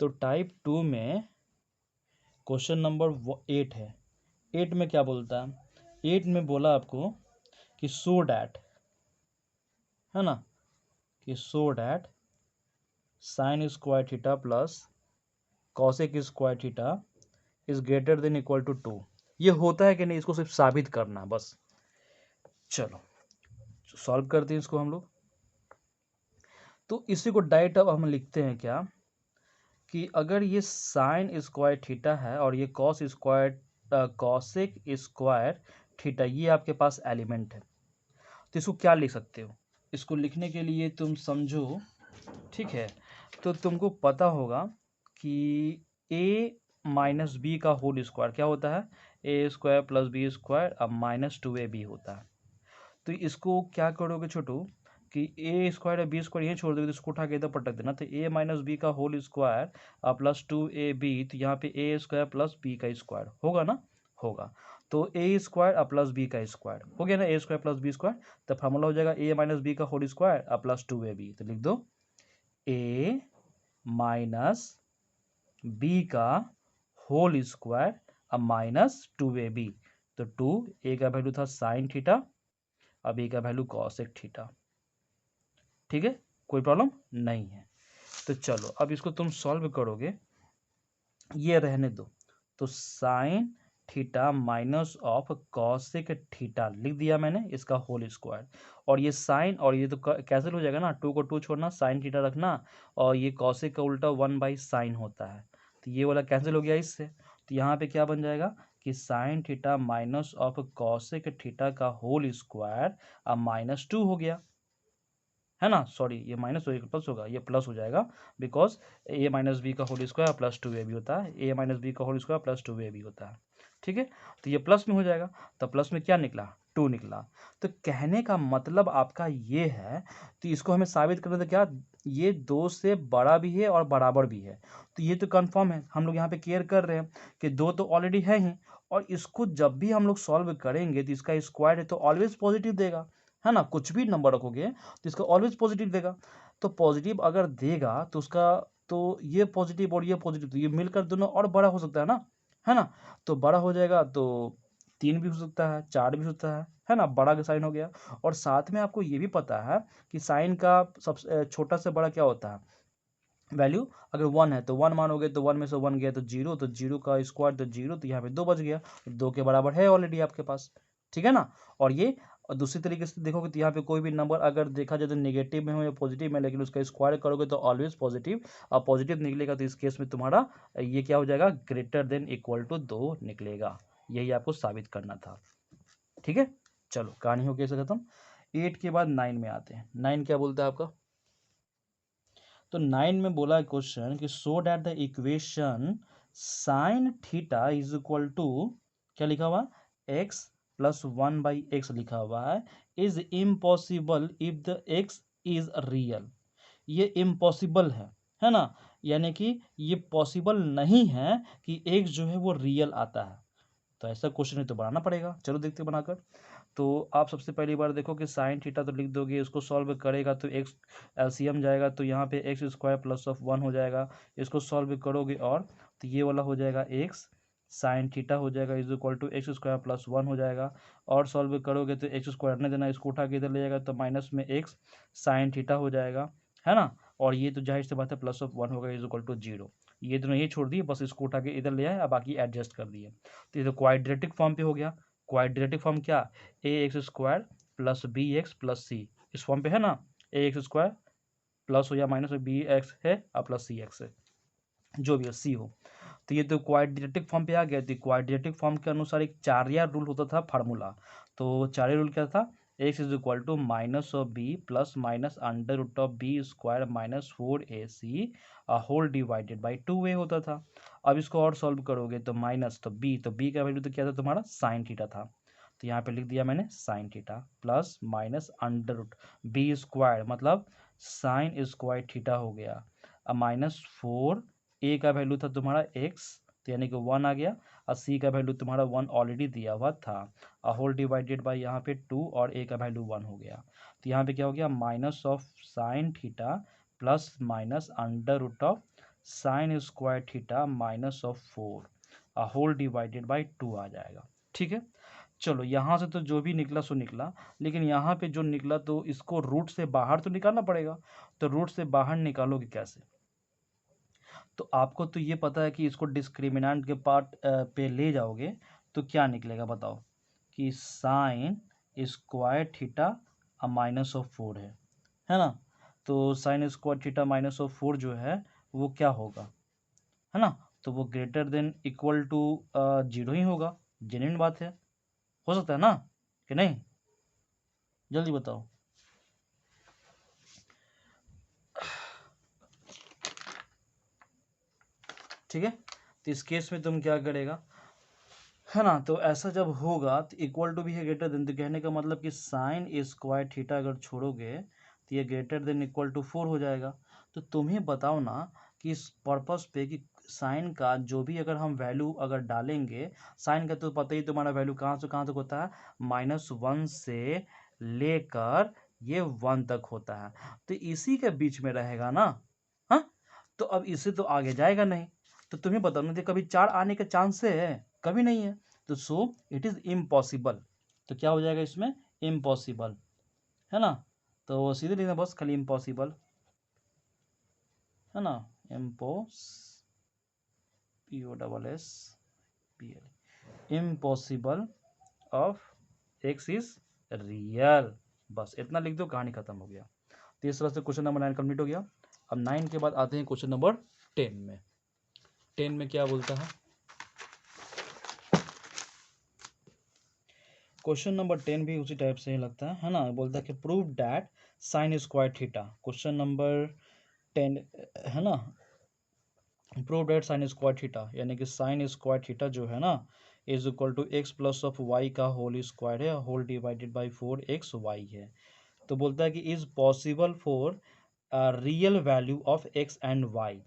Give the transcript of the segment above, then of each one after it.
तो टाइप 2 में question number 8 है। 8 में क्या बोलता है? 8 में बोला आपको कि सो डैट, है ना, कि so that sine square theta plus cosec square theta is greater than equal to 2। ये होता है कि नहीं, इसको सिर्फ साबित करना है बस। चलो सॉल्व करते हैं इसको हम लोग। तो इसी को डायरेक्ट अब हम लिखते हैं क्या, कि अगर ये साइन स्क्वायर थीटा है और ये cos square cosec square theta, ये आपके पास एलिमेंट है, तो इसको क्या लिख सकते हो? इसको लिखने के लिए तुम समझो, ठीक है, तो तुमको पता होगा कि a माइनस बी का होल स्क्वायर क्या होता है? A square plus b square अब माइनस 2ab होता है। तो इसको क्या करोगे छोटू, कि ए स्क्वायर और बी स्क्वायर यहीं छोड़ दोगे, तो इसको उठा के इधर पटक देना, तो a माइनस बी का होल स्क्वायर प्लस 2ab, तो यहाँ पे ए स्क्वायर प्लस बी का स्क्वायर होगा ना, होगा। तो ए स्क्वायर प्लस बी का स्क्वायर हो गया ना, ए स्क्वायर प्लस बी स्क्वायर, तो फॉर्मूला हो जाएगा ए माइनस बी का होल स्क्वायर प्लस 2ab। तो लिख दो ए माइनस बी का होल स्क्वायर अब माइनस 2ab। तो 2 ए का वैल्यू था साइन थीटा, अब ए का वैल्यू कॉसेक थीटा। ठीक है, कोई प्रॉब्लम नहीं है। तो चलो अब इसको तुम सॉल्व करोगे, ये रहने दो। तो sine theta minus of cosec theta लिख दिया मैंने, इसका होल स्क्वायर, और ये साइन और ये तो कैंसिल हो जाएगा ना, 2 को 2 छोड़ना, साइन थीटा रखना, और ये कॉसेक का उल्टा 1/sin होता है, तो ये वाला कैंसिल हो गया इससे। तो यहाँ पे क्या बन जाएगा कि sine theta minus of cosec theta का होल स्क्वायर अब -2 हो गया, है ना, सॉरी ये माइनस होगा प्लस होगा, ये प्लस हो जाएगा, बिकॉज ए माइनस बी का होल स्क्वायर प्लस 2ab होता है, ए माइनस बी का होल स्क्वायर प्लस 2ab होता है। ठीक है, तो ये प्लस में हो जाएगा, तो प्लस में क्या निकला? 2 निकला। तो कहने का मतलब आपका ये है, तो इसको हमें साबित करना था क्या, ये 2 से बड़ा भी है और बराबर भी है, तो ये तो कंफर्म है, हम लोग यहाँ पे केयर कर रहे हैं कि 2 तो ऑलरेडी है ही, और इसको जब भी हम लोग सॉल्व करेंगे तो इसका स्क्वायर है तो ऑलवेज पॉजिटिव देगा, है ना, कुछ भी नंबर रखोगे तो इसका ऑलवेज पॉजिटिव देगा। तो पॉजिटिव अगर देगा तो उसका, तो ये पॉजिटिव और ये पॉजिटिव, तो ये मिलकर दोनों और बड़ा हो सकता है ना, तो बड़ा हो जाएगा, तो 3 भी हो सकता है, 4 भी हो सकता है ना, बड़ा का साइन हो गया। और साथ में आपको ये भी पता है कि साइन का सबसे छोटा से बड़ा क्या होता है, वैल्यू, अगर 1 है तो 1 मानोगे, तो 1 में से 1 गया तो 0, तो 0 का स्क्वायर तो 0, तो यहाँ पे 2 बच गया, तो 2 के बराबर है ऑलरेडी आपके पास। ठीक है ना, और ये और दूसरी तरीके से देखोगे तो यहाँ पे कोई भी नंबर अगर देखा जाए तो नेगेटिव में हो या पॉजिटिव में, लेकिन उसका स्क्वायर करोगे तो ऑलवेज पॉजिटिव, और पॉजिटिव निकलेगा तो इस केस में तुम्हारा ये क्या हो जाएगा, ग्रेटर देन इक्वल टू 2 निकलेगा। यही आपको साबित करना था। ठीक है, चलो कहानी हो गई से खत्म। 8 के बाद 9 में आते हैं। 9 क्या बोलता है आपका? तो 9 में बोला क्वेश्चन कि so that the equation sine theta is equal to, क्या लिखा हुआ, x प्लस 1/x लिखा हुआ है, is impossible if the x is real. ये इम्पॉसिबल है ना, यानी कि ये पॉसिबल नहीं है कि x जो है वो रियल आता है। तो ऐसा क्वेश्चन है तो बनाना पड़ेगा, चलो देखते हैं बनाकर। तो आप सबसे पहली बार देखो कि साइन थीटा तो लिख दोगे, इसको सॉल्व करेगा तो एक्स एलसीएम जाएगा, तो यहाँ पे एक्स स्क्वायर प्लस ऑफ 1 हो जाएगा, इसको सॉल्व करोगे और तो ये वाला हो जाएगा एक्स साइन थीटा हो जाएगा is equal to x square plus 1 हो जाएगा, और सॉल्व करोगे तो एक्स स्क्वायर नहीं देना, इसको उठा के इधर ले जाएगा तो माइनस में एक्स साइन थीटा हो जाएगा, है ना, और ये तो जाहिर सी बात है प्लस ऑफ 1 होगा इज इक्वल टू 0। ये दोनों ये छोड़ दिए, बस इसको उठा के इधर ले आए, अब बाकी एडजस्ट कर दिए, तो ये तो क्वाड्रेटिक फॉर्म पे हो गया। क्वाड्रेटिक फॉर्म क्या, a x square plus b x plus c, इस फॉर्म पे है ना, ए एक्स स्क्वायर प्लस हो या माइनस हो, बी एक्स है और प्लस सी एक्स है, जो भी है सी हो, तो ये तो क्वाड्रेटिक फॉर्म पे आ गया। तो क्वाड्रेटिक फॉर्म के अनुसार एक चारिया रूल होता था फार्मूला, तो चारिया रूल क्या था, x is equal to minus of B plus minus under root of B square minus 4ac whole divided by 2a होता था। अब इसको और सॉल्व करोगे तो माइनस, तो बी का वैल्यू तो क्या था तुम्हारा, साइन थीटा था, तो यहाँ पे लिख दिया मैंने sine theta plus minus under root B square मतलब साइन स्क्वायर थीटा हो गया, अब -4, ए का वैल्यू था तुम्हारा एक्स, तो यानी कि 1 आ गया, और सी का वैल्यू तुम्हारा 1 ऑलरेडी दिया हुआ था, होल डिवाइडेड बाय यहाँ पे 2 और ए का वैल्यू 1 हो गया, तो यहाँ पे क्या हो गया, minus of sine theta plus minus under root of sine square theta minus of 4 whole divided by 2 आ जाएगा। ठीक है, चलो यहाँ से तो जो भी निकला सो निकला, लेकिन यहाँ पे जो निकला तो इसको रूट से बाहर तो निकालना पड़ेगा। तो रूट से बाहर निकालोगे कैसे? तो आपको तो ये पता है कि इसको डिस्क्रिमिनेंट के पार्ट पे ले जाओगे तो क्या निकलेगा बताओ, कि sine square theta minus of 4 है ना। तो sine square theta minus of 4 जो है वो क्या होगा, है ना, तो वो ग्रेटर देन इक्वल टू 0 ही होगा। जेन्युइन बात है, हो सकता है ना कि नहीं, जल्दी बताओ। ठीक है, तो इस केस में तुम क्या करेगा, है ना, तो ऐसा जब होगा तो इक्वल टू भी है ग्रेटर देन, तो कहने का मतलब कि साइन स्क्वायर थीटा अगर छोड़ोगे तो ये ग्रेटर देन इक्वल टू 4 हो जाएगा। तो तुम्हें बताओ ना कि इस पर्पस पे कि साइन का जो भी अगर हम वैल्यू अगर डालेंगे, साइन का तो पता ही तुम्हारा वैल्यू कहाँ से कहाँ तक होता है, -1 से लेकर ये 1 तक होता है, तो इसी के बीच में रहेगा ना। हाँ, तो अब इससे तो आगे जाएगा नहीं। तो तुम्हें बताओ ना, कभी 4 आने का चांस है, कभी नहीं है। तो सो इट इज इम्पॉसिबल। तो क्या हो जाएगा इसमें, इम्पॉसिबल, है ना। तो सीधे लिखना बस खाली इम्पॉसिबल, है ना, impose POSSBL, impossible of x is real. बस इतना लिख दो, कहानी खत्म हो गया। तो इस तरह से क्वेश्चन नंबर 9 कंप्लीट हो गया। अब 9 के बाद आते हैं क्वेश्चन नंबर 10 में। 10 में क्या बोलता है, क्वेश्चन नंबर 10 भी उसी टाइप से ही लगता है ना। बोलता है कि prove that sine square theta, question number 10 है ना। Prove that sine square theta यानी कि साइन स्क्वायर थीटा जो है ना is equal to X plus of Y का होल स्क्वायर है, होल डिवाइडेड बाई 4xy है। तो बोलता है कि is possible for real value of X and Y.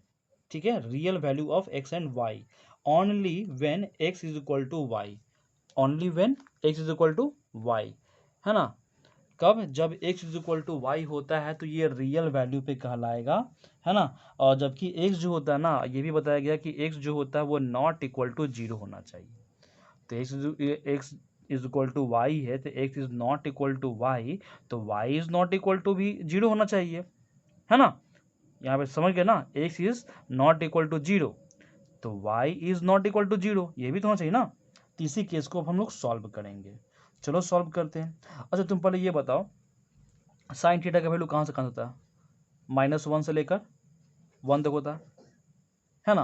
ठीक है, real value of X and Y only when x is equal to Y, only when x is equal to Y, है ना। कब, जब x is equal to Y होता है तो ये रियल वैल्यू पे कहलाएगा, है ना। और जबकि x जो होता है ना, ये भी बताया गया कि x जो होता है वो नॉट इक्वल टू 0 होना चाहिए। तो x is equal to Y है, तो x is not equal to Y, तो y is not equal to भी 0 होना चाहिए, है ना। यहाँ पे समझ गए ना, x is not equal to 0 तो y is not equal to 0, ये भी तो होना चाहिए ना। तो इसी केस को अब हम लोग सॉल्व करेंगे। चलो सॉल्व करते हैं। अच्छा तुम पहले ये बताओ, साइन थीटा का वैल्यू कहाँ से कहाँ होता है, -1 से लेकर 1 तक होता है ना।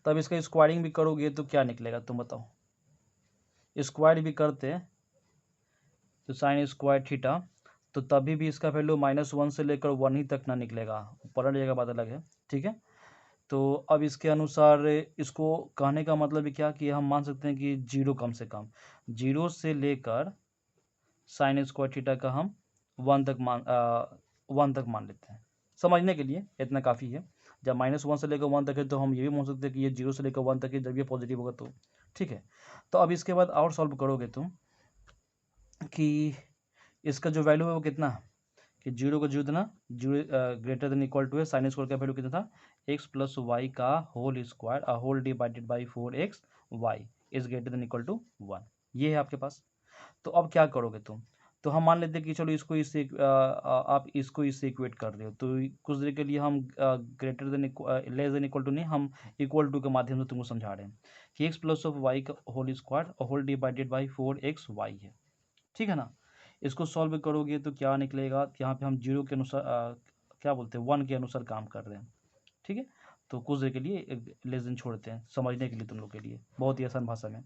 तब इसका स्क्वायरिंग भी करोगे तो क्या निकलेगा तुम बताओ, स्क्वायर भी करते हैं तो साइन स्क्वायर थीटा, तो तभी भी इसका वैल्यू -1 से लेकर 1 ही तक ना निकलेगा, पलट जाएगा, बात अलग है। ठीक है, तो अब इसके अनुसार इसको कहने का मतलब है क्या, कि हम मान सकते हैं कि 0 कम से कम 0 से लेकर साइन स्क्वायर थीटा का हम 1 तक मान लेते हैं, समझने के लिए इतना काफ़ी है। जब -1 से लेकर 1 तक है तो हम ये भी मान सकते हैं कि ये 0 से लेकर 1 तक है, जब ये पॉजिटिव होगा तो। ठीक है, तो अब इसके बाद और सॉल्व करोगे तुम कि इसका जो वैल्यू है वो कितना है, कि 0 का 0 देना, 0 ग्रेटर देन इक्वल टू है, साइन स्क्वायर का वैल्यू कितना था, x प्लस वाई का whole square whole divided by 4xy is greater than equal to 1, ये है आपके पास। तो अब क्या करोगे तुम, तो हम मान लेते हैं कि चलो इसको इससे आप इसको इससे इक्वेट कर रहे हो, तो कुछ देर के लिए हम greater than less than equal to नहीं, हम इक्वल टू के माध्यम से तुमको समझा रहे हैं कि x प्लस ऑफ वाई का whole square whole divided by 4xy है। ठीक है ना, इसको सॉल्व करोगे तो क्या निकलेगा, यहाँ पे हम 0 के अनुसार क्या बोलते हैं 1 के अनुसार काम कर रहे हैं। ठीक है, तो कुछ देर के लिए लेस देन छोड़ते हैं समझने के लिए तुम लोग के लिए, बहुत ही आसान भाषा में।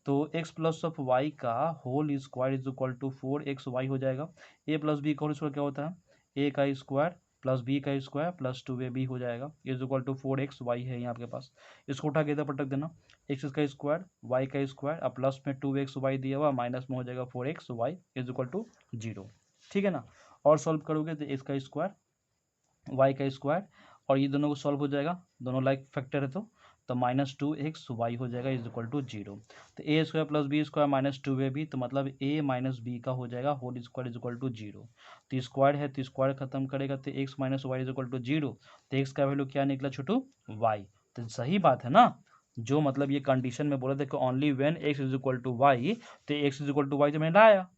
तो x प्लस ऑफ वाई का whole square is equal to 4xy हो जाएगा। a प्लस बी का होल स्क्वायर क्या होता है, a का स्क्वायर प्लस b का स्क्वायर प्लस 2ab हो जाएगा, इज इक्वल टू 4xy है यहाँ आपके पास। इसको उठा के इधर पटक देना, x का स्क्वायर y का स्क्वायर अब प्लस में 2xy दिया हुआ, माइनस में हो जाएगा 4xy इज इक्वल टू 0। ठीक है ना, और सॉल्व करोगे तो x का स्क्वायर y का स्क्वायर और ये दोनों को सॉल्व हो जाएगा, दोनों लाइक फैक्टर है तो -2xy हो जाएगा इज इक्वल टू 0। तो a square plus b square minus 2ab, तो मतलब a माइनस बी का हो जाएगा whole square is equal to 0। तो स्क्वायर है तो स्क्वायर खत्म करेगा तो x minus Y is equal to 0। तो x का वैल्यू क्या निकला छोटू? y। तो सही बात है ना, जो मतलब ये कंडीशन में बोला था कि only when x is equal to Y, तो x is equal to Y तो मैंने लाया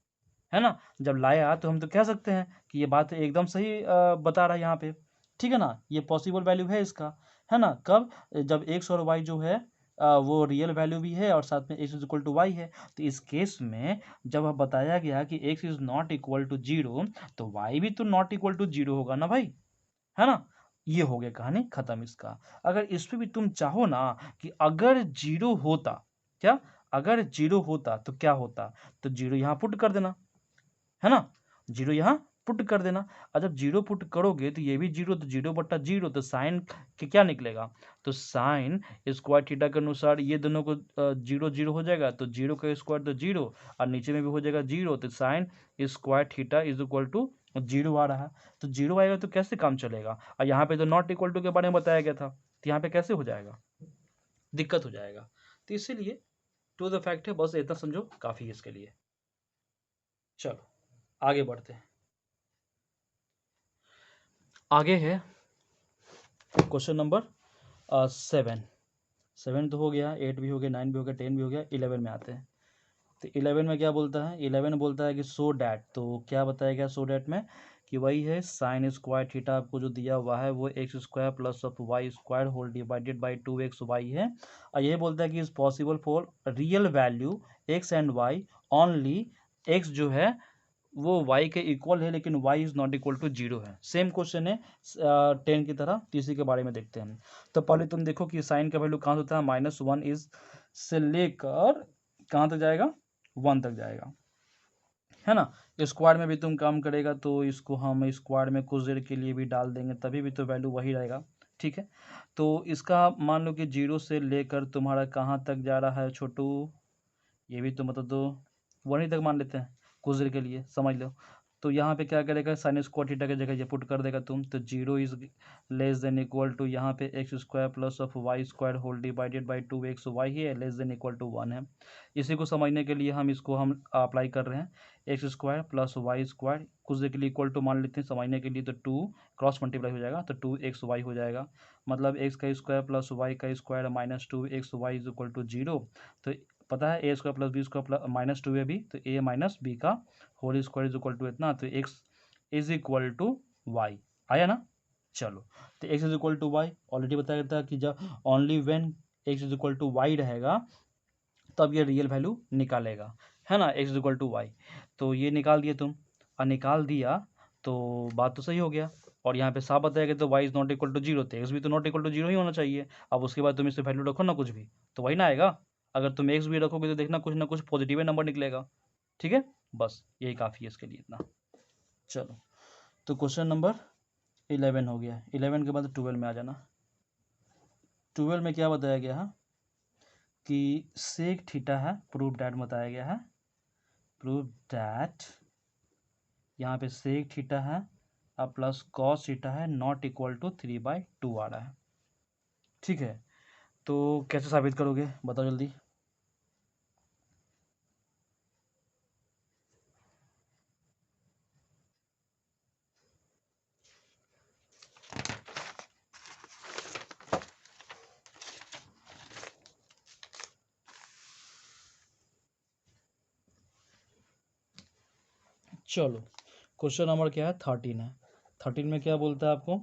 है ना। जब लाया तो हम तो कह सकते हैं कि ये बात एकदम सही बता रहा है यहाँ पे, ठीक है ना। ये पॉसिबल वैल्यू है इसका, है ना। कब? जब x और y जो है वो रियल वैल्यू भी है और साथ में x is equal to Y है। तो इस केस में जब अब बताया गया कि x is not equal to 0, तो y भी तो नॉट इक्वल टू 0 होगा ना भाई, है ना। ये हो गया, कहानी खत्म इसका। अगर इस पे भी तुम चाहो ना कि अगर 0 होता, क्या अगर 0 होता तो क्या होता, तो 0 यहाँ पुट कर देना, है ना। 0 यहाँ पुट कर देना। और जब 0 पुट करोगे तो ये भी 0, तो 0/0, तो साइन के क्या निकलेगा, तो साइन स्क्वायर थीटा के अनुसार ये दोनों को 0 0 हो जाएगा, तो 0 का स्क्वायर तो 0 और नीचे में भी हो जाएगा 0, तो sine square theta is equal to 0 आ रहा है। तो 0 आएगा तो कैसे काम चलेगा, और यहाँ पे तो नॉट इक्वल टू के बारे में बताया गया था, तो यहाँ पे कैसे हो जाएगा, दिक्कत हो जाएगा। तो इसीलिए टू द फैक्ट है, बस इतना समझो काफी है इसके लिए। चलो आगे बढ़ते हैं। आगे है क्वेश्चन नंबर 7 तो हो गया, 8 भी हो गया, 9 भी हो गया, 10 भी हो गया, 11 में आते हैं। तो 11 में क्या बोलता है, 11 बोलता है कि सो डैट, तो क्या बताया गया सो डैट में, कि वही है साइन स्क्वायर थीटा आपको जो दिया हुआ है वो X square plus of Y square whole divided by 2xy है। और ये बोलता है कि is possible for real value X and Y only X जो है वो y के इक्वल है लेकिन y is not equal to 0 है। सेम क्वेश्चन है 10 की तरह, तीसरी के बारे में देखते हैं। तो पहले तुम देखो कि साइन का वैल्यू कहाँ से होता है, -1 इज से लेकर कहाँ तक जाएगा, 1 तक जाएगा, है ना। स्क्वायर में भी तुम काम करेगा तो इसको हम स्क्वायर में कुछ देर के लिए भी डाल देंगे, तभी भी तो वैल्यू वही रहेगा, ठीक है। तो इसका मान लो कि 0 से लेकर तुम्हारा कहाँ तक जा रहा है छोटू, ये भी तो मतलब दो वहीं तक मान लेते हैं कुछ देर के लिए, समझ लो। तो यहाँ पे क्या करेगा, साइन स्क्वायर थीटा की जगह ये पुट कर देगा तुम, तो 0 is less than equal to यहाँ पे X square plus of Y square whole divided by 2xy ही है, लेस देन इक्वल टू 1 है। इसी को समझने के लिए हम इसको हम अप्लाई कर रहे हैं, X square plus Y square कुछ देर के लिए इक्वल टू मान लेते हैं समझने के लिए, तो 2 क्रॉस मल्टीप्लाई हो जाएगा तो 2xy हो जाएगा। मतलब एक्स का स्क्वायर प्लस वाई का square -2xy is equal to 0। तो पता है a square plus b square plus -2 है भी, तो ए माइनस बी का whole square is equal to इतना, तो x is equal to y आया ना। चलो, तो x is equal to y already बताया था कि जब only when x is equal to y रहेगा तब ये रियल वैल्यू निकालेगा, है ना, X is equal to Y. तो ये निकाल दिए तुम, और निकाल दिया तो बात तो सही हो गया। और यहाँ पे साफ बताया गया तो y is not equal to 0, तो एक्स भी तो नॉट इक्वल टू 0 ही होना चाहिए। अब उसके बाद तुम इसे वैल्यू रखो ना कुछ भी, तो वही ना आएगा। अगर तुम एक्स भी रखोगे तो देखना कुछ ना कुछ पॉजिटिव नंबर निकलेगा, ठीक है। बस यही काफ़ी है इसके लिए इतना। चलो, तो क्वेश्चन नंबर 11 हो गया, 11 के बाद 12 में आ जाना। 12 में क्या बताया गया है कि सेक थीटा है, प्रूव डैट बताया गया है, प्रूव डैट यहाँ पे सेक थीटा है अब प्लस कॉस थीटा है नॉट इक्वल टू 3/2 आ रहा है, ठीक है। तो कैसे साबित करोगे बताओ जल्दी। चलो, क्वेश्चन नंबर क्या है, 13 है। 13 में क्या बोलता है आपको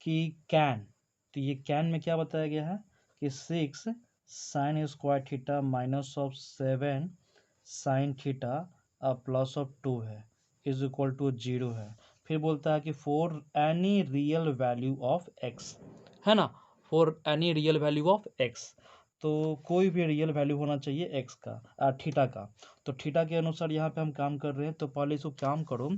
कि कैन, तो ये कैन में क्या बताया गया है कि 6 sign square theta minus of 7 sign theta plus of 2 है इज इक्वल टू 0 है। फिर बोलता है कि for any real value of x, है ना, for any real value of x, तो कोई भी रियल वैल्यू होना चाहिए एक्स का, थीटा का। तो थीटा के अनुसार यहाँ पे हम काम कर रहे हैं, तो पहले इसको काम करो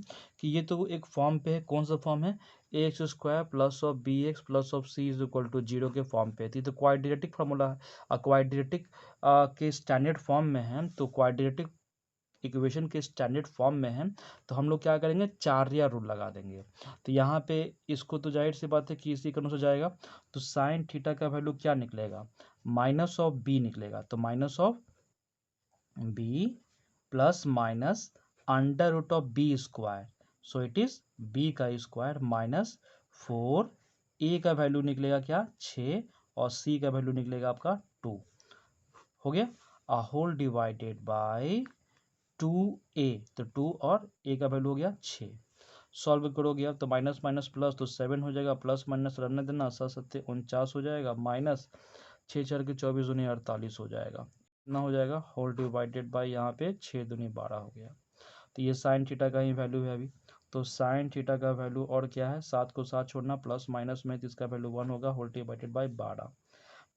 कि ये तो एक फॉर्म पे है, कौन सा फॉर्म है, a x square plus of b x plus of c is equal to 0 के फॉर्म पे थी। तो क्वाड्रेटिक फार्मूला है, और क्वाड्रेटिक के स्टैंडर्ड फॉर्म में है, तो क्वाड्रेटिक इक्वेशन के स्टैंडर्ड फॉर्म में है तो हम लोग क्या करेंगे, चार्या रूल लगा देंगे। तो यहाँ पे इसको तो जाहिर सी बात है कि इसी के अनुसार जाएगा, तो साइन थीटा का वैल्यू क्या निकलेगा, माइनस ऑफ बी निकलेगा। तो minus of B plus minus under root of B square, so it is B का स्क्वायर माइनस 4, ए का वैल्यू निकलेगा क्या 6 और सी का वैल्यू निकलेगा आपका 2, हो गया। A whole divided by 2a, तो 2 और a का वैल्यू हो गया 6। सॉल्व करोगे अब तो माइनस माइनस प्लस तो 7 हो जाएगा, प्लस माइनस रहने देना, 7×7 हो जाएगा, माइनस 6×4 के 24×48 हो जाएगा। कितना हो जाएगा, होल डिवाइडेड बाय यहाँ पे 6×2 12 हो गया। तो ये साइन थीटा का ही वैल्यू है अभी। तो साइन थीटा का वैल्यू और क्या है, 7 को 7 छोड़ना, प्लस माइनस में तो इसका वैल्यू 1 होगा, होल डिवाइडेड बाय 12।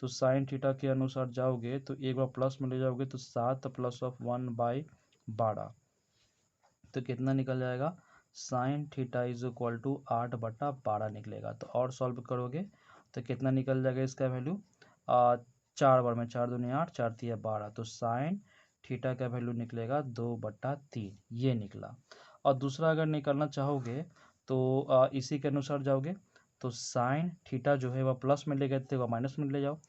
तो साइन थीटा के अनुसार जाओगे तो एक बार प्लस में ले जाओगे तो 7 प्लस ऑफ 1/12, तो कितना निकल जाएगा, sine theta is equal to 8/12 निकलेगा। तो और सॉल्व करोगे तो कितना निकल जाएगा इसका वैल्यू, 4 बार में 4×2 8, 4×3 12, तो साइन थीटा का वैल्यू निकलेगा 2/3, ये निकला। और दूसरा अगर निकालना चाहोगे तो इसी के अनुसार जाओगे तो साइन थीटा जो है वह प्लस में ले गए थे वह माइनस में ले जाओ,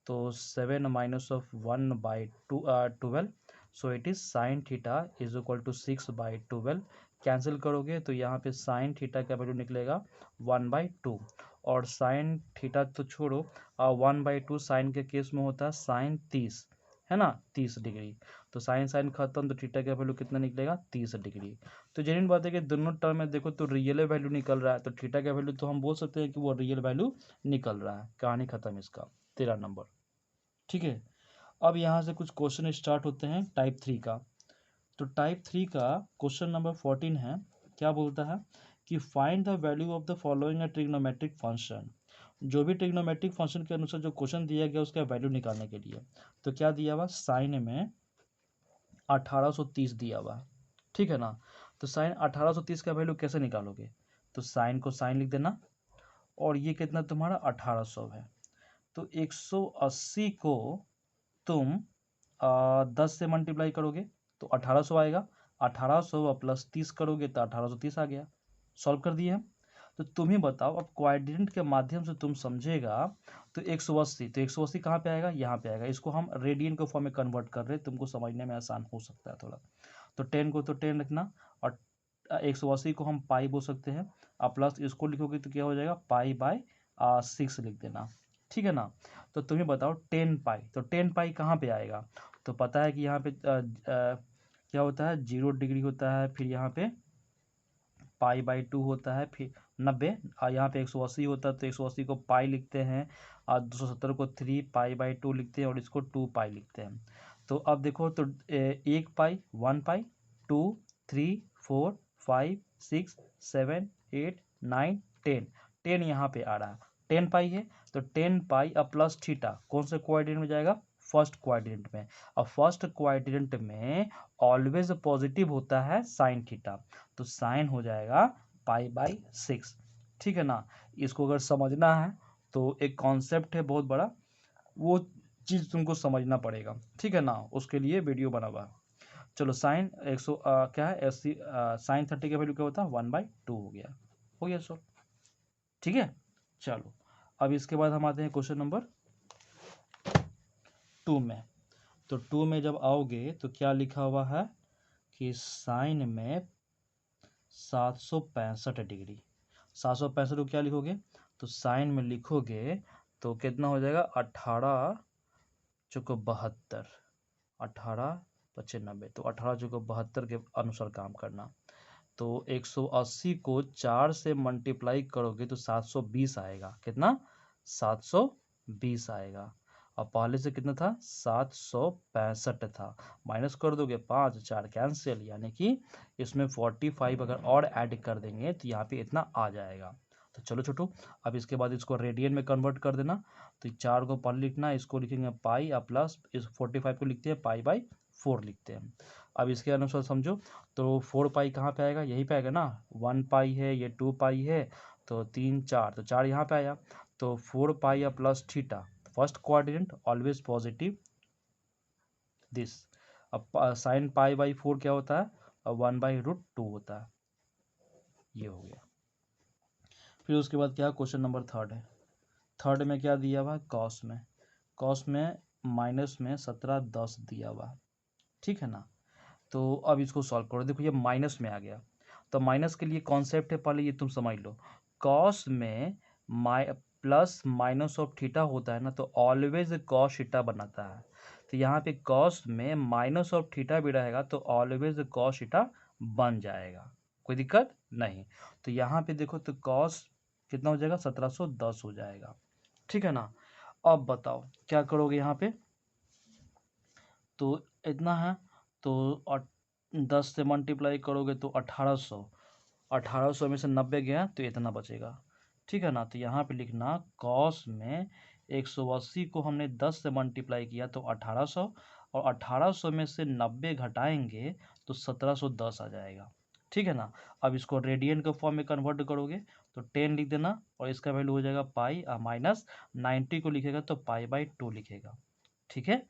तो 7 minus of 1/12, so it is sine theta is equal to 6/12। Cancel करोगे तो यहाँ पे साइन थीटा का वैल्यू निकलेगा 1/2, और साइन थीटा तो छोड़ो, 1/2 साइन के केस में होता है साइन 30, है ना, 30 डिग्री। तो साइन साइन खत्म, तो थीटा का वैल्यू कितना निकलेगा, 30 डिग्री। तो जेन्युइन बात है कि दोनों टर्म में देखो तो रियल वैल्यू निकल रहा है, तो थीटा का वैल्यू तो हम बोल सकते हैं कि वो रियल वैल्यू निकल रहा है। कहानी खत्म इसका, 13 नंबर। ठीक है, अब यहाँ से कुछ क्वेश्चन स्टार्ट होते हैं टाइप 3 का। तो टाइप 3 का क्वेश्चन नंबर 14 है, क्या बोलता है कि find the value of the following trigonometric function. जो भी ट्रिग्नोमेट्रिक फंक्शन के अनुसार जो क्वेश्चन दिया गया उसका वैल्यू निकालने के लिए। तो क्या दिया हुआ, साइन में 1830 दिया हुआ, ठीक है ना। तो साइन 1830 का वैल्यू कैसे निकालोगे, तो साइन को साइन लिख देना, और ये कितना तुम्हारा 1800 है, तो 180 को तुम 10 से मल्टीप्लाई करोगे तो 1800 आएगा, 1800 प्लस 30 करोगे तो 1830 आ गया। सॉल्व कर दिए हम। तो तुम ही बताओ, अब क्वाड्रेंट के माध्यम से तुम समझेगा तो 180, तो 180 कहाँ पे आएगा, यहाँ पे आएगा। इसको हम रेडियन के फॉर्म में कन्वर्ट कर रहे हैं, तुमको समझने में आसान हो सकता है थोड़ा। तो 10 को तो 10 रखना, और 180 को हम पाई बोल सकते हैं, और प्लस इसको लिखोगे तो क्या हो जाएगा, पाई/6 लिख देना, ठीक है ना। तो तुम्हें बताओ 10 पाई, तो 10 पाई कहाँ पे आएगा, तो पता है कि यहाँ पे क्या होता है, 0 डिग्री होता है, फिर यहाँ पे पाई/2 होता है, फिर 90, और यहाँ पे 180 होता है, तो 180 को पाई लिखते हैं, और 270 को 3 पाई/2 लिखते हैं, और इसको 2 पाई लिखते हैं। तो अब देखो तो 1 पाई, 1 पाई, 2, 3, 4, 5, 6, 7, 8, 9, 10, 10 यहाँ पे आ रहा है, 10 पाई है, तो 10 पाई अब प्लस थीटा कौन से क्वाड्रेंट में जाएगा, फर्स्ट क्वाड्रेंट में। अब फर्स्ट क्वाड्रेंट में ऑलवेज पॉजिटिव होता है साइन थीटा, तो साइन हो जाएगा पाई/6, ठीक है ना। इसको अगर समझना है तो एक कॉन्सेप्ट है बहुत बड़ा, वो चीज़ तुमको समझना पड़ेगा, ठीक है ना, उसके लिए वीडियो बना हुआ। चलो साइन 100 क्या है, 80 साइन 30 का वैल्यू क्या होता है, 1/2 हो गया सर, ठीक है। चलो अब इसके बाद हम आते हैं क्वेश्चन नंबर 2 में। तो 2 में जब आओगे तो क्या लिखा हुआ है कि साइन में 765 डिग्री, 765 को क्या लिखोगे, तो साइन में लिखोगे तो कितना हो जाएगा, 18×72, 18×95, तो 18×72 के अनुसार काम करना। तो 180 को 4 से मल्टीप्लाई करोगे तो 720 आएगा, कितना, 720 आएगा। और पहले से कितना था, 765 था, माइनस कर दोगे 5 4 कैंसिल, यानी कि इसमें 45 अगर और ऐड कर देंगे तो यहाँ पे इतना आ जाएगा। तो चलो छोटू, अब इसके बाद इसको रेडियन में कन्वर्ट कर देना। तो 4 को पहले लिखना, इसको लिखेंगे पाई, और प्लस इस 45 को लिखते हैं पाई/4 लिखते हैं। अब इसके अनुसार समझो, तो 4 पाई कहाँ पे आएगा, यहीं पे आएगा ना, 1 पाई है, ये 2 पाई है, तो 3 4, तो 4 यहाँ पे आया, तो 4 पाई या plus theta, first quadrant always positive this, अब साइन पाई बाई 4 क्या होता है, अब 1/√2 होता है। ये हो गया। फिर उसके बाद क्या, क्वेश्चन नंबर थर्ड है। थर्ड में क्या दिया हुआ है, कॉस में माइनस में 17/10 दिया हुआ है, ठीक है ना। तो अब इसको सॉल्व करो। देखो ये माइनस में आ गया, तो माइनस के लिए कॉन्सेप्ट है, पहले ये तुम समझ लो। कॉस में प्लस माइनस ऑफ थीटा होता है ना, तो ऑलवेज कॉस थीटा बनाता है। तो यहाँ पे कॉस में माइनस ऑफ थीटा भी रहेगा तो ऑलवेज कॉस थीटा बन जाएगा, कोई दिक्कत नहीं। तो यहाँ पे देखो तो कॉस कितना हो जाएगा, 1710 हो जाएगा, ठीक है ना। अब बताओ क्या करोगे यहाँ पे, तो इतना है, तो 10 से मल्टीप्लाई करोगे तो 1800, 1800 में से 90 गया तो इतना बचेगा, ठीक है ना। तो यहाँ पे लिखना कॉस में 180 को हमने 10 से मल्टीप्लाई किया तो 1800, और 1800 में से 90 घटाएंगे तो 1710 आ जाएगा, ठीक है ना। अब इसको रेडियन के फॉर्म में कन्वर्ट करोगे तो 10 लिख देना, और इसका वैल्यू हो जाएगा पाई, माइनस 90 को लिखेगा तो पाई/2 लिखेगा, ठीक है।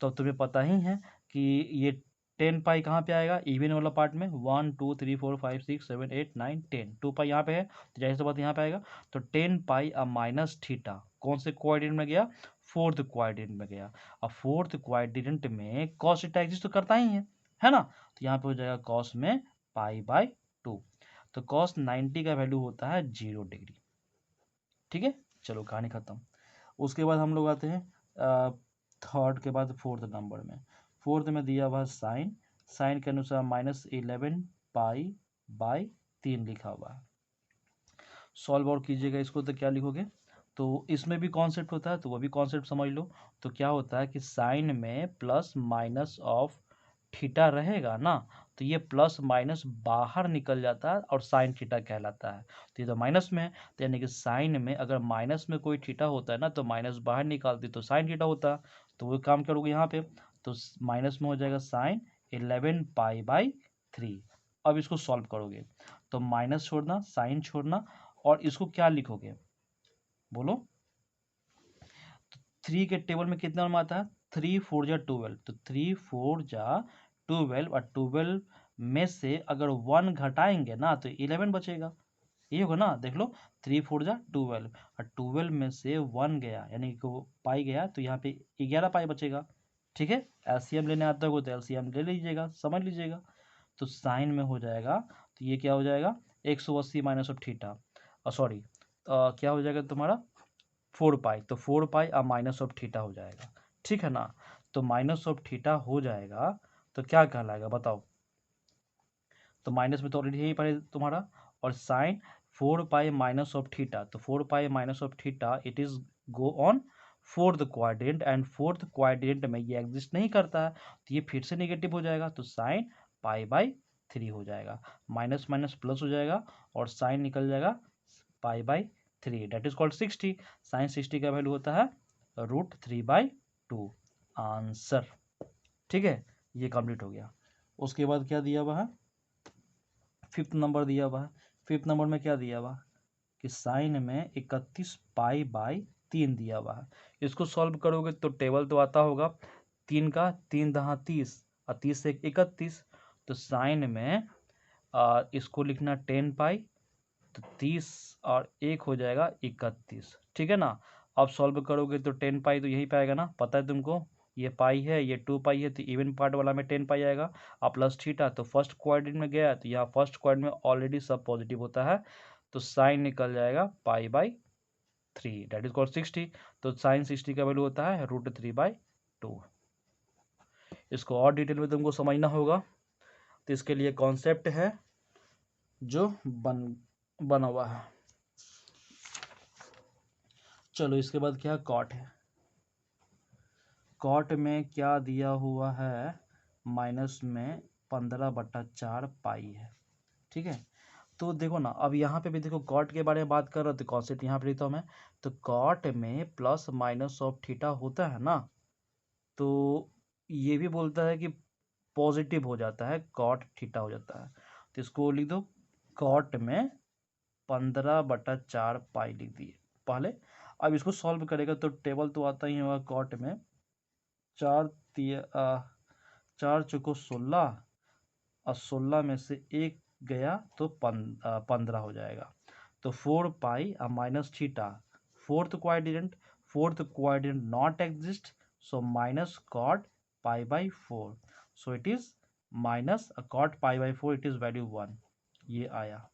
तो अब तुम्हें पता ही है कि ये 10 पाई कहाँ पे आएगा, इवन वाला पार्ट में 1 2 3 4 5 6 7 8 9 10, 2 पाई यहाँ पे है तो जाहिर सी बात यहाँ पे आएगा। तो 10 पाई माइनस थीटा कौन से क्वाड्रेंट में गया, फोर्थ क्वाड्रेंट में गया। अब फोर्थ क्वाड्रेंट में कॉस थीटा एग्जिस्ट तो करता ही है ना। तो यहाँ पे हो जाएगा कॉस में पाई/2। तो कॉस 90 का वैल्यू होता है 0 डिग्री, ठीक है। चलो कहानी खत्म। उसके बाद हम लोग आते हैं थर्ड के बाद फोर्थ नंबर में। फोर्थ में दिया हुआ साइन, साइन के अनुसार -11 पाई/3 लिखा हुआ है। सॉल्व और कीजिएगा इसको तो क्या लिखोगे, तो इसमें भी कॉन्सेप्ट होता है तो वो भी कॉन्सेप्ट समझ लो। तो क्या होता है कि साइन में प्लस माइनस ऑफ थीटा रहेगा ना, तो ये प्लस माइनस बाहर निकल जाता है और साइन थीटा कहलाता है। तो ये तो माइनस में है, तो यानी कि साइन में अगर माइनस में कोई थीटा होता है ना तो माइनस बाहर निकालती तो साइन थीटा होता है। तो वो काम करोगे यहाँ पे, तो माइनस में हो जाएगा साइन 11 पाई/3। अब इसको सॉल्व करोगे तो माइनस छोड़ना, साइन छोड़ना, और इसको क्या लिखोगे बोलो। तो 3 के टेबल में कितना में आता है, 3 4 जा 12, तो 3 4 जा 12, और 12 में से अगर 1 घटाएंगे ना तो 11 बचेगा, ये होगा ना। देख लो 3 4 जा 12, और 12 में से 1 गया यानी कि वो पाई गया तो यहाँ पे 11 पाई बचेगा, ठीक है। एलसीएम लेने आता हो तो एलसीएम ले लीजिएगा, समझ लीजिएगा। तो साइन में हो जाएगा, तो ये क्या हो जाएगा 180 माइनस ऑफ थीटा, सॉरी क्या हो जाएगा तुम्हारा 4 पाई, तो 4 पाई माइनस ऑफ थीटा हो जाएगा, ठीक है ना। तो माइनस ऑफ थीटा हो जाएगा तो क्या कहलाएगा बताओ, तो माइनस में तो ऑलरेडी यही पड़े तुम्हारा, और sine 4 pi minus of theta, तो 4 pi minus of theta it is go on fourth quadrant, and fourth quadrant में ये एग्जिस्ट नहीं करता है तो ये फिर से नेगेटिव हो जाएगा, तो साइन पाई/3 हो जाएगा, माइनस माइनस प्लस हो जाएगा और साइन निकल जाएगा पाई/3, डेट इज कॉल्ड 60। साइन 60 का वैल्यू होता है √3/2 आंसर, ठीक है। ये कंप्लीट हो गया। उसके बाद क्या दिया हुआ है, फिफ्थ नंबर दिया हुआ है। फिफ्थ नंबर में क्या दिया हुआ कि साइन में 31 पाई/3 दिया हुआ है। इसको सॉल्व करोगे तो टेबल तो आता होगा, 3 का 3 दहा 30 और 30 से 31, तो साइन में इसको लिखना 10 पाई, तो 30 और 1 हो जाएगा 31, ठीक है ना। अब सॉल्व करोगे तो 10 पाई तो यही पाएगा ना, पता है तुमको, ये पाई है ये 2 पाई है, तो इवन पार्ट वाला में 10 पाई आएगा, और प्लस थीटा तो फर्स्ट क्वाड्रेंट में गया तो यहाँ फर्स्ट क्वाड्रेंट में ऑलरेडी सब पॉजिटिव होता है, तो साइन निकल जाएगा पाई/3, डेट इज कॉल्ड 60। तो साइन 60 का वैल्यू होता है √3/2। इसको और डिटेल में तुमको समझना होगा तो इसके लिए कॉन्सेप्ट है जो बना हुआ है। चलो इसके बाद क्या कॉट है, कॉट में क्या दिया हुआ है, माइनस में 15/4 पाई है, ठीक है। तो देखो ना, अब यहाँ पे भी देखो कॉट के बारे में बात कर रहे हो तो कॉन्सेप्ट यहाँ पे लिखता हूँ मैं, तो कॉट में प्लस माइनस ऑफ थीटा होता है ना, तो ये भी बोलता है कि पॉजिटिव हो जाता है, कॉट थीटा हो जाता है, तो इसको लिख दो कॉट में 15/4 पाई लिख दिए पहले। अब इसको सॉल्व करेगा तो टेबल तो आता ही होगा, कॉट में 4 4 चौको 16 और 16 में से एक गया तो 15 हो जाएगा। तो 4 pi minus theta, fourth quadrant not exist, so minus cot pi by 4, so it is minus cot pi by 4, it is value 1। ये आया।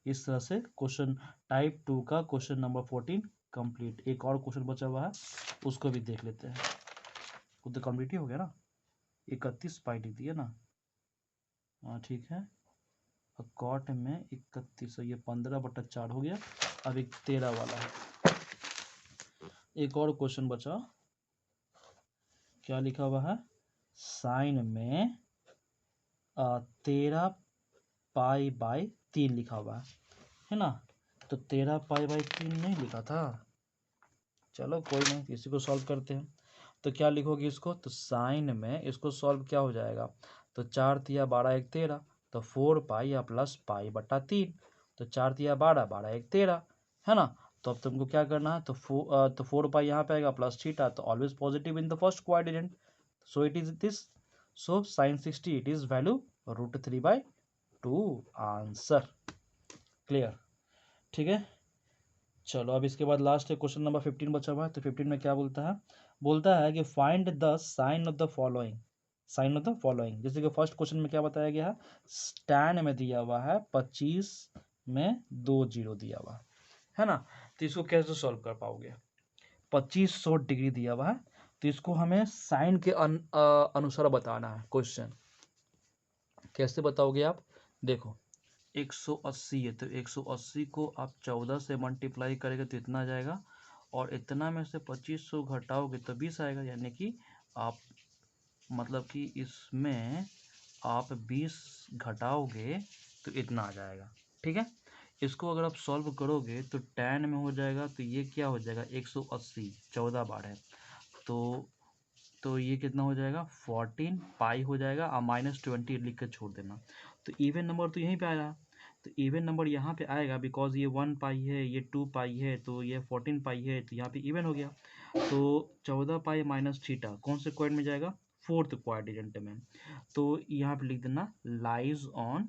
इस तरह से क्वेश्चन टाइप 2 का क्वेश्चन नंबर 14 कंप्लीट। एक और क्वेश्चन बचा हुआ है, उसको भी देख लेते हैं। वो तो कंप्लीट ही हो गया ना, 31 पाई लिख दिया ना। हाँ ठीक है, कॉट में 31, ये 15/4 हो गया। अब एक 13 वाला है, एक और क्वेश्चन बचा। क्या लिखा हुआ है? साइन में 13 पाई बाई 3 लिखा हुआ है ना। तो 13 पाई बाई 3 नहीं लिखा था। चलो कोई नहीं, इसी को सॉल्व करते हैं। तो क्या लिखोगे इसको? तो साइन में इसको सॉल्व क्या हो जाएगा? तो 4 तिया 12 1 13, तो 4 पाई या प्लस पाई बटा 3, तो 4 तिया 12 12 1 13, है ना। तो अब तुमको क्या करना है? तो 4 पाई यहाँ पे आएगा प्लस थीटा, तो always positive in the first quadrant, so it is this. So sine 60 it is value √3/2 answer. Clear? ठीक है। चलो अब इसके बाद लास्ट है क्वेश्चन नंबर 15 बचा हुआ है। तो 15 में क्या बोलता है कि find the sine of the following. जैसे कि फर्स्ट क्वेश्चन में क्या बताया गया है? tan में दिया हुआ है 25 में 2 0 दिया हुआ है ना। तो इसको कैसे सॉल्व कर पाओगे? 2500 डिग्री दिया हुआ है, तो इसको हमें साइन के अनुसार बताना है क्वेश्चन। कैसे बताओगे आप? देखो 180 है, तो 180 को आप 14 से मल्टीप्लाई करेंगे तो इतना आ जाएगा, और इतना में से 2500 घटाओगे तो 20 आएगा, यानी कि आप मतलब कि इसमें आप 20 घटाओगे तो इतना आ जाएगा। ठीक है, इसको अगर आप सॉल्व करोगे तो tan में हो जाएगा, तो ये क्या हो जाएगा? 180 14 बार है, तो ये कितना हो जाएगा? 14 पाई हो जाएगा, और -20 लिख कर छोड़ देना। तो इवन नंबर तो यहीं पे आया, तो इवन नंबर यहाँ पे आएगा, बिकॉज ये 1 पाई है, ये 2 पाई है, तो ये 14 पाई है, तो यहाँ पे इवन हो गया। तो 14 पाई माइनस थीटा कौन से क्वाड्रेंट में जाएगा? फोर्थ क्वाड्रेंट में। तो यहाँ पे लिख देना लाइज ऑन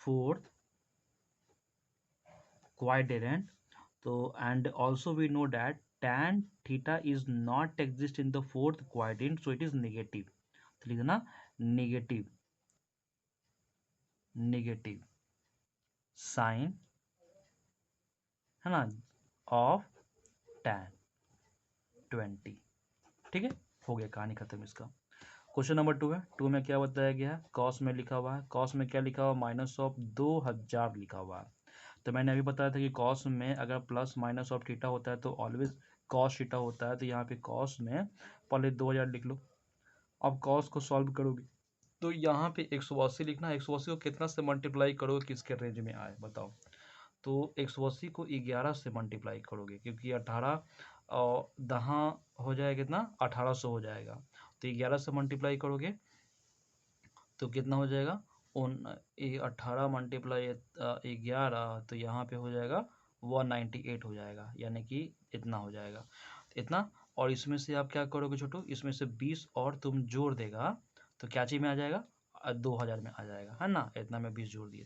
फोर्थ क्वाड्रेंट। तो and also we know that tan theta is not exist in the fourth quadrant, so it is negative। तो लिख देना नेगेटिव साइन, है ना, ऑफ tan 20। ठीक है, हो गया, कहानी खत्म इसका। क्वेश्चन नंबर 2 है। 2 में क्या बताया गया है? कॉस में लिखा हुआ है, कॉस में क्या लिखा हुआ? -2000 लिखा हुआ है। तो मैंने अभी बताया था कि कॉस में अगर प्लस माइनस ऑफ थीटा होता है तो ऑलवेज कॉस थीटा होता है। तो यहाँ पे कॉस में पहले 2000 लिख लो। अब कॉस को सॉल्व करोगे तो यहाँ पे 180 लिखना। 180 को कितना से मल्टीप्लाई करोगे किसके रेंज में आए बताओ? तो 180 को 11 से मल्टीप्लाई करोगे, क्योंकि 18 और 10 हो जाएगा कितना? 1800 हो जाएगा। तो 11 से मल्टीप्लाई करोगे तो कितना हो जाएगा? 18 मल्टीप्लाई 11, तो यहाँ पे हो जाएगा 198 हो जाएगा, यानी कि इतना हो जाएगा, इतना। और इसमें से आप क्या करोगे छोटू? इसमें से 20 और तुम जोड़ देगा तो क्या चीज़ में आ जाएगा? 2000 में आ जाएगा, है ना। इतना में 20 जोड़ दिए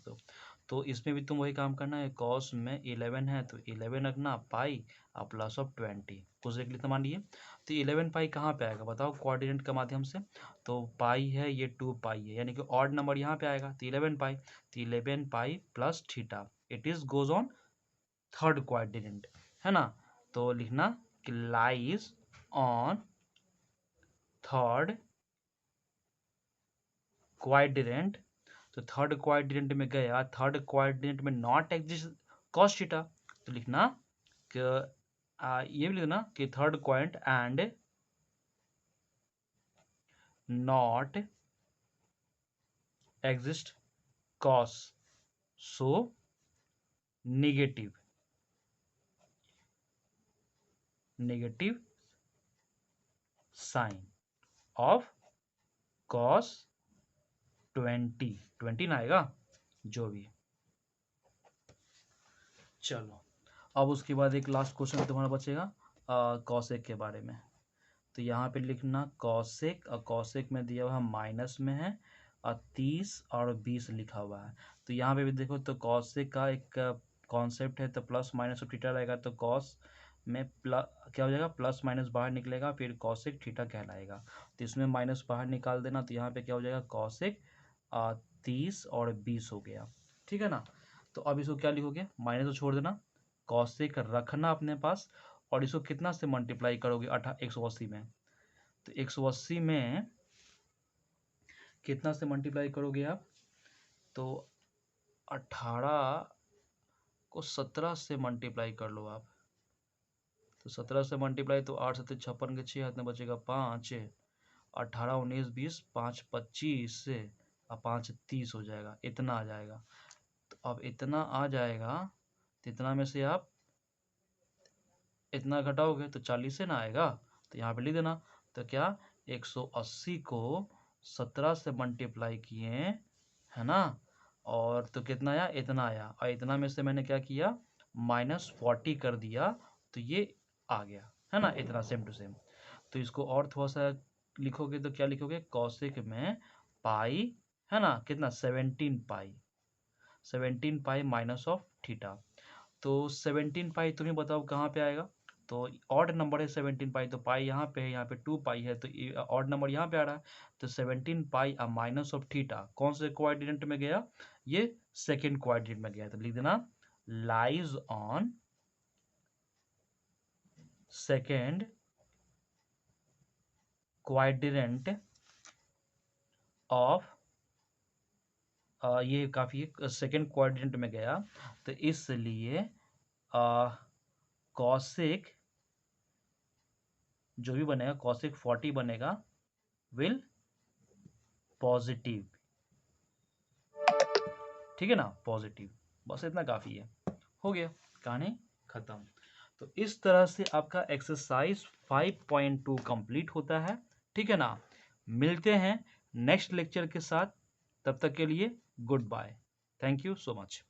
तो इसमें भी तुम वही काम करना है। कॉस में 11 है तो 11 रखना, पाई और प्लस ऑफ 20 कुछ देख लेते मान लिए। तो 11 पाई कहाँ पे आएगा बताओ? कोऑर्डिनेट के माध्यम से। तो पाई है, ये 2 पाई है, यानी कि ऑड नंबर यहाँ पे आएगा, तो 11 पाई। तो 11 pi plus theta, it is goes on third quadrant, है ना। तो लिखना कि लाइज ऑन थर्ड क्वाड्रेंट। तो थर्ड क्वाड्रेंट में गया, थर्ड क्वाड्रेंट में नॉट एग्जिस्ट कॉस थीटा, तो लिखना कि ये भी लिखना कि third quadrant and not exist cos, so negative sine of cos 20 ना आएगा जो भी। चलो अब उसके बाद एक लास्ट क्वेश्चन तुम्हारा बचेगा कॉसेक के बारे में। तो यहाँ पे लिखना कॉसेक, और कॉसेक में दिया हुआ माइनस में है, और 30 और 20 लिखा हुआ है। तो यहाँ पे भी देखो, तो कॉसेक का एक कॉन्सेप्ट है, तो प्लस माइनस थीटा रहेगा, तो कॉस में क्या हो जाएगा, प्लस माइनस बाहर निकलेगा, फिर कॉसेक थीटा कहलाएगा। तो इसमें माइनस बाहर निकाल देना, तो यहाँ पे क्या हो जाएगा, कॉसेक 30 और 20 हो गया। ठीक है ना। तो अब इसको क्या लिखोगे, माइनस को छोड़ देना, कॉसेक रखना अपने पास, और इसको कितना से मल्टीप्लाई करोगे, 180 में। तो 180 में कितना से मल्टीप्लाई करोगे आप, तो 18 को 17 से मल्टीप्लाई कर लो आप। तो 17 से मल्टीप्लाई, तो 8 7 56 के 6 हाथ में बचेगा 5, 18 19 20, 5 25 से, और 5 30 हो जाएगा, इतना आ जाएगा। तो अब इतना आ जाएगा, तो इतना में से आप इतना घटाओगे तो 40 से ना आएगा, तो यहाँ पे लिख देना। तो क्या, 180 को 17 से मल्टीप्लाई किए, है ना, और तो कितना आया, इतना आया, और इतना में से मैंने क्या किया, -40 कर दिया, तो ये आ गया, है ना, इतना सेम टू सेम। तो इसको और थोड़ा सा लिखोगे तो क्या लिखोगे, कॉसेक में पाई, है ना, कितना, 17 पाई, 17 पाई माइनस ऑफ थीटा। तो 17 पाई तुम्हें बताओ कहाँ पे आएगा, तो ऑड नंबर है 17 पाई, तो पाई यहाँ पे है, यहाँ पे 2 पाई है, तो ऑड नंबर यहाँ पे आ रहा है। तो 17 पाई माइनस ऑफ थीटा कौन से क्वाड्रेंट में गया, ये सेकंड क्वाड्रेंट में गया। तो लिख देना, lies on second quadrant of, ये काफी सेकंड क्वाड्रेंट में गया, तो इसलिए कॉसेक जो भी बनेगा, कॉसेक 40 बनेगा, विल पॉजिटिव। ठीक है ना, पॉजिटिव। बस इतना काफी है, हो गया, कहानी खत्म। तो इस तरह से आपका एक्सरसाइज 5.2 कंप्लीट होता है। ठीक है ना, मिलते हैं नेक्स्ट लेक्चर के साथ, तब तक के लिए goodbye, thank you so much.